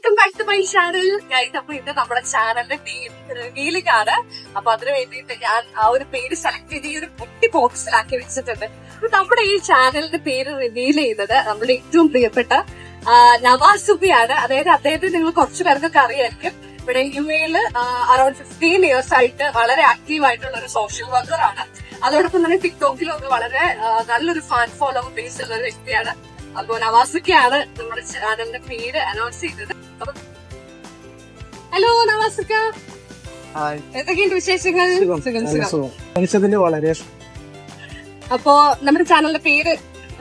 Welcome back to my channel guys. അപ്പൊ ഇത് നമ്മുടെ ചാനലിന്റെ റിവീലിംഗ് ആണ്. അപ്പൊ അതിന് വേണ്ടിയിട്ട് ഞാൻ ആ ഒരു പേര് സെലക്ട് ചെയ്ത് ഈ ഒരു കുട്ടി ബോക്സിലാക്കി വെച്ചിട്ടുണ്ട്. അപ്പൊ നമ്മുടെ ഈ ചാനലിന്റെ പേര് റിവീൽ ചെയ്യുന്നത് നമ്മുടെ ഏറ്റവും പ്രിയപ്പെട്ട നവാസുബിയാണ്. അതായത് അദ്ദേഹത്തെ നിങ്ങൾ കുറച്ചു പേർക്കൊക്കെ അറിയായിരിക്കും. ഇവിടെ യുഎയിൽ അറൌണ്ട് 15 years ആയിട്ട് വളരെ ആക്റ്റീവ് ആയിട്ടുള്ള ഒരു സോഷ്യൽ വർക്കർ ആണ്. അതോടൊപ്പം തന്നെ ടിക്ടോക്കിലൊക്കെ വളരെ നല്ലൊരു ഫാൻ ഫോളോവർ ബേസ് ഉള്ള ഒരു വ്യക്തിയാണ്. അപ്പൊ നവാസുക്കയാണ് നമ്മുടെ ചാനലിന്റെ പേര് അനൗൺസ് ചെയ്തത്. ഹലോ നവാസുക്ക, എന്തൊക്കെയുണ്ട് വിശേഷങ്ങൾ? വളരെ. അപ്പോ നമ്മുടെ ചാനലിന്റെ പേര്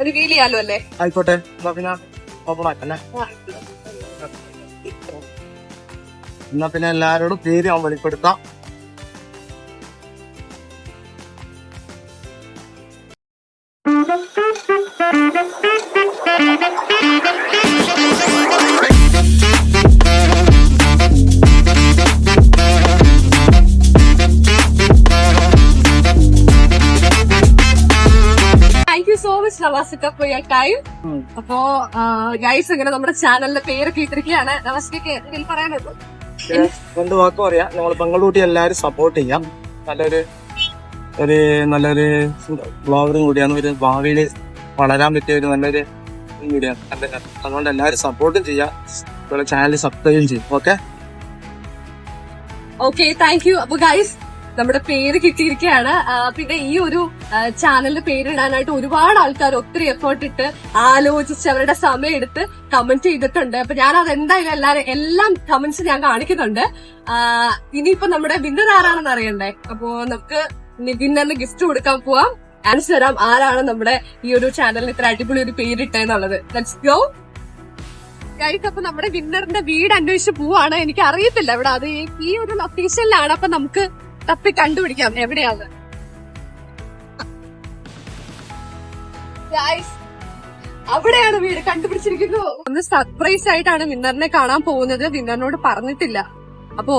റിവീൽ ചെയ്യാലോ അല്ലേ? ആയിക്കോട്ടെ. എന്നാ പിന്നെ എല്ലാരോടും പേര് ഞാൻ വെളിപ്പെടുത്താം. താങ്ക് യു സോ മച്ച് നവാസിക്ക ഫോർ യുവർ ടൈം. അപ്പോ ഗൈസ്, ഇങ്ങനെ നമ്മുടെ ചാനലിന്റെ പേരൊക്കെ ഇട്ടിരിക്കുകയാണ്. നവാസിക്ക് എന്തെങ്കിലും പറയാനുള്ളൂ? 2 വാക്ക് പറയാം. നമ്മൾ പെൺകുട്ടി എല്ലാരും സപ്പോർട്ട് ചെയ്യാം. നല്ലൊരു ബ്ലോഗറും കൂടിയാണ്. ഒരു ഭാവിയിൽ വളരാൻ പറ്റിയ ഒരു നല്ലൊരു കൂടിയാണ്. അതുകൊണ്ട് എല്ലാവരും സപ്പോർട്ടും ചെയ്യാം. ചാനൽ സബ്സ്ക്രൈബും ചെയ്യും. Okay, thank you. അപ്പൊ ഗൈസ്, നമ്മുടെ പേര് കിട്ടിയിരിക്കുകയാണ്. പിന്നെ ഈ ഒരു ചാനലിന്റെ പേരിടാനായിട്ട് ഒരുപാട് ആൾക്കാർ ഒത്തിരി എഫേർട്ട് ഇട്ട് ആലോചിച്ച് അവരുടെ സമയം എടുത്ത് കമന്റ് ചെയ്തിട്ടുണ്ട്. അപ്പൊ ഞാൻ അത് എന്തായാലും എല്ലാം കമന്റ്സ് ഞാൻ കാണിക്കുന്നുണ്ട്. ഇനിയിപ്പോ നമ്മുടെ വിന്നർ ആരാണെന്ന് അറിയണ്ടേ? അപ്പോ നമുക്ക് വിന്നറിന് ഗിഫ്റ്റ് കൊടുക്കാൻ പോവാം. ആൻസർ തരാം ആരാണ് നമ്മുടെ ഈ ഒരു ചാനലിന് ഇത്ര അടിപൊളി ഒരു പേരിട്ടെന്നുള്ളത്. Let's go guys. അപ്പൊ നമ്മുടെ വിന്നറിന്റെ വീട് അന്വേഷിച്ച് പോവാണ്. എനിക്ക് അറിയത്തില്ല ഇവിടെ, അത് ഈ ഒരു ലൊക്കേഷനിലാണ്. അപ്പൊ നമുക്ക് തപ്പി കണ്ടുപിടിക്കാം എവിടെയാണ്. അവിടെയാണ് വീട്, കണ്ടുപിടിച്ചിരിക്കുന്നു. ഒന്ന് സർപ്രൈസ് ആയിട്ടാണ് വിന്നറിനെ കാണാൻ പോകുന്നത്. വിന്നറിനോട് പറഞ്ഞിട്ടില്ല. അപ്പോ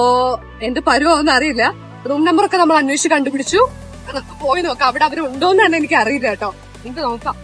എന്ത് പരുവോന്ന് അറിയില്ല. റൂം നമ്പർ ഒക്കെ നമ്മൾ അന്വേഷിച്ച് കണ്ടുപിടിച്ചു. നമുക്ക് പോയി നോക്കാം. അവിടെ അവരുണ്ടോന്ന് തന്നെ എനിക്ക് അറിയില്ല കേട്ടോ. നമുക്ക് നോക്കാം.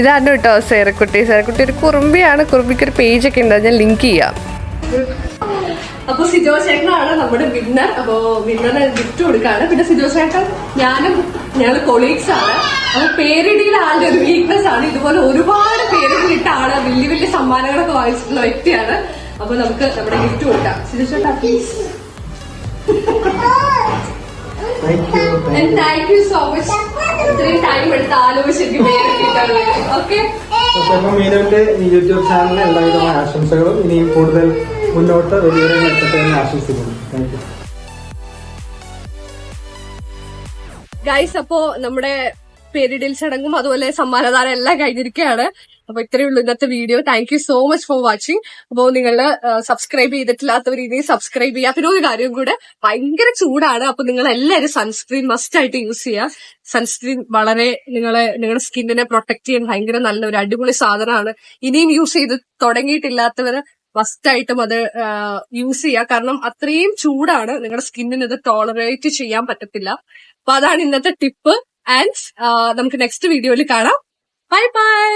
ഇതാണ് കേട്ടോ സേറക്കുട്ടി. സേറക്കുട്ടി ഒരു കുറുമ്പിയാണ്. കുറുമ്പിക്ക് ഒരു പേജൊക്കെ ഉണ്ട്, ഞാൻ ലിങ്ക് ചെയ്യാം. അപ്പൊ സിജോ ചേട്ടനാണ് നമ്മുടെ വിന്നർ. അപ്പൊ വിന്നറിന് ഗിഫ്റ്റ് കൊടുക്കാണ്. പിന്നെ സിജോ ചേട്ടൻ ഞങ്ങൾ കൊളീഗ്സ് ആണ്. അപ്പൊ പേരിടിയിൽ ആളുടെ ഒരു വീക്ക്നെസ് ആണ്. ഇതുപോലെ ഒരുപാട് പേരിടിലിട്ട ആള് വലിയ വലിയ സമ്മാനങ്ങളൊക്കെ വാങ്ങിച്ചിട്ടുള്ള വ്യക്തിയാണ്. അപ്പൊ നമുക്ക് നമ്മുടെ ഗിഫ്റ്റ് കൊടുക്കാം. സിജോ ചേട്ടാ please. Thank you so much. ഇത്രയും ടൈം എടുത്ത് ആലോചിച്ച് ഓക്കെ. മീനുവിന്റെ യൂട്യൂബ് ചാനലിന് എല്ലാവിധമായ ആശംസകളും ഇനിയും കൂടുതൽ മുന്നോട്ട് വലിയ ആശംസിക്കുന്നു. Thank you guys. അപ്പോ നമ്മുടെ പേരിടൽ ചടങ്ങും അതുപോലെ സമ്മാനദാനം എല്ലാം കഴിഞ്ഞിരിക്കുകയാണ്. അപ്പൊ ഇത്രയേ ഉള്ളൂ ഇന്നത്തെ video. Thank you so much for watching. അപ്പോ നിങ്ങൾ സബ്സ്ക്രൈബ് ചെയ്തിട്ടില്ലാത്തവർ ഇനി സബ്സ്ക്രൈബ് ചെയ്യുക. പിന്നെ ഒരു കാര്യം കൂടെ, ഭയങ്കര ചൂടാണ്. അപ്പൊ നിങ്ങൾ എല്ലാവരും സൺസ്ക്രീൻ മസ്റ്റ് ആയിട്ട് യൂസ് ചെയ്യുക. സൺസ്ക്രീൻ വളരെ നിങ്ങളുടെ സ്കിന്നിനെ പ്രൊട്ടക്ട് ചെയ്യാൻ ഭയങ്കര നല്ലൊരു അടിപൊളി സാധനമാണ്. ഇനിയും യൂസ് ചെയ്ത് തുടങ്ങിയിട്ടില്ലാത്തവർ മസ്റ്റായിട്ടും അത് യൂസ് ചെയ്യുക. കാരണം അത്രയും ചൂടാണ്. നിങ്ങളുടെ സ്കിന്നിന് ഇത് ടോളറേറ്റ് ചെയ്യാൻ പറ്റത്തില്ല. അപ്പൊ അതാണ് ഇന്നത്തെ ടിപ്പ്. ആൻഡ് നമുക്ക് നെക്സ്റ്റ് വീഡിയോയിൽ കാണാം. Bye bye.